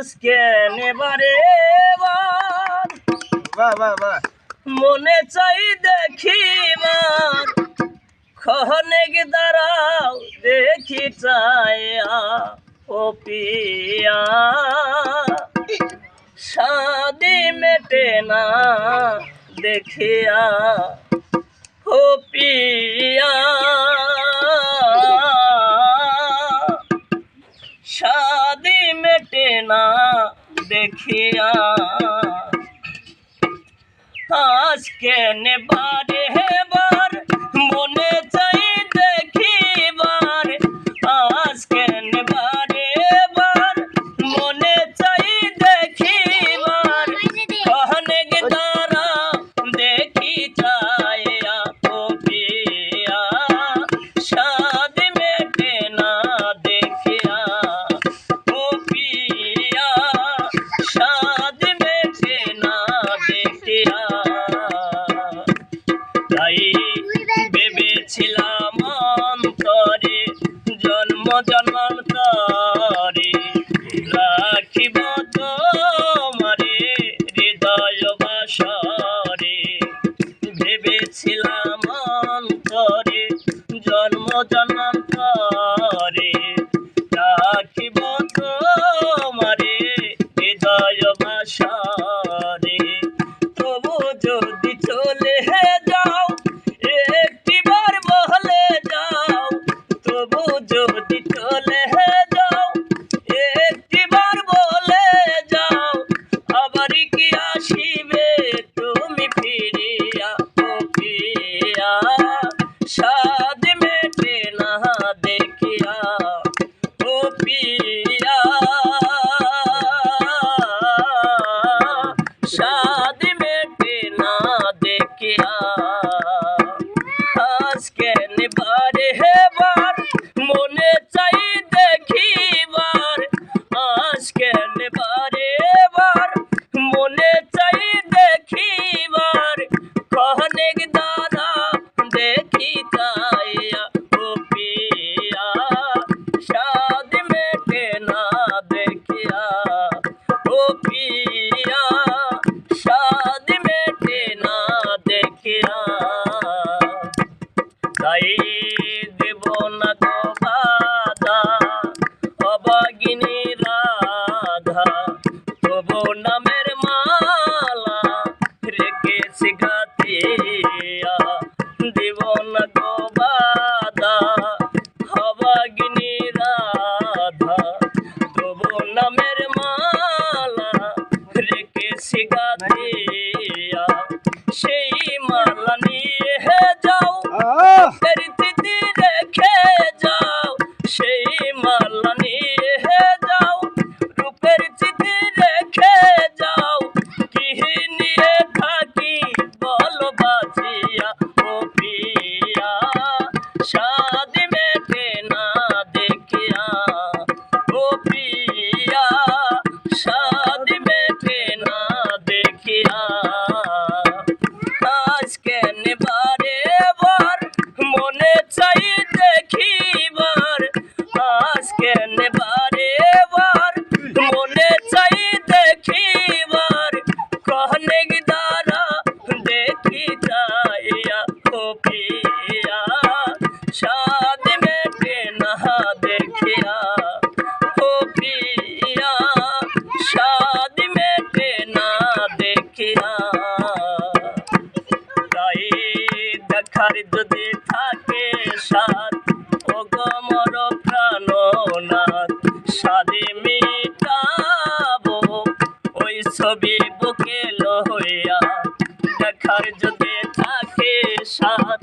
আজকে নেবারে বাহ বাহ বাহ মনে চাই দেখিবার খনেক দাঁড়াও দেখি চায়া ও পিয়া শাদি মেটে না দেখিয়া ও পিয়া শাদি মেটে না দেখিয়া আজকে নেবারে বার মনে চাই দেখিবার আজকে নেবারে বার মনে চাই দেখিবার অনেক দ্বারা দেখি চায়া ও পিয়া সাদ মেটে না দেখিয়া ও পিয়া সাদ মেটে না দেখিয়া তাই ভেবেছিলাম অন্তরে জন্ম জন্মান্তরে রাখিব তোমারে হৃদয় বাসরে ভেবেছিলাম অন্তরে জন্ম জন্মান্তরে রাখিব তোমারে হৃদয় বাসরে তবু যদি চলে যাও একটিবার বলে যাও তবু যদি চলে যাও একটিবার বলে যাও আবার কি আসিবে তুমি ফিরিয়া ও পিয়া সাদ মেটে না দেখিয়া ও পিয়া সাদ মেটে না দেখিয়া আজকে নেবারে বার মনে চাই দেখিবার আজকে নেবারে বার মনে চাই দেখিবার কনেক দ্বারা দেখি চাইয়া ও পিয়া সাদ মেটে না দেখিয়া ও পিয়া সাদ মেটে না দেখিয়া তাই দেব না গো বাধা অবাগিনী রাধা তবু নামের মালা রেখেছি গাতিয়া দেব না গো বাধা অবাগিনী রাধা তবু নামের মালা রেখেছি গাতিয়া সেই মালা নিয়ে যাও প্রীতি রেখে যাও সেই মালা নিয়ে যাও রূপের চিঠি রেখে যাও কি নিয়ে থাকি বলো বাজিয়া ও পিয়া সাদ মেটে না দেখিয়া ও পিয়া সাদ মেটে না দেখিয়া আজকে নেবারে বার মনে চাই দেখিবার আজকে নেবারে বার মনে চাই দেখিবার কনেক দ্বারা দেখি চাইয়া ও পিয়া সাদ মেটে না দেখিয়া ও পিয়া সাদ মেটে না দেখিয়া তাই দেখার যদি থাকে সাদ ও গমর প্রাণনাথ সাদে মিটাবো ওই ছবি বুকে লইয়া দেখার যদি থাকে সাদ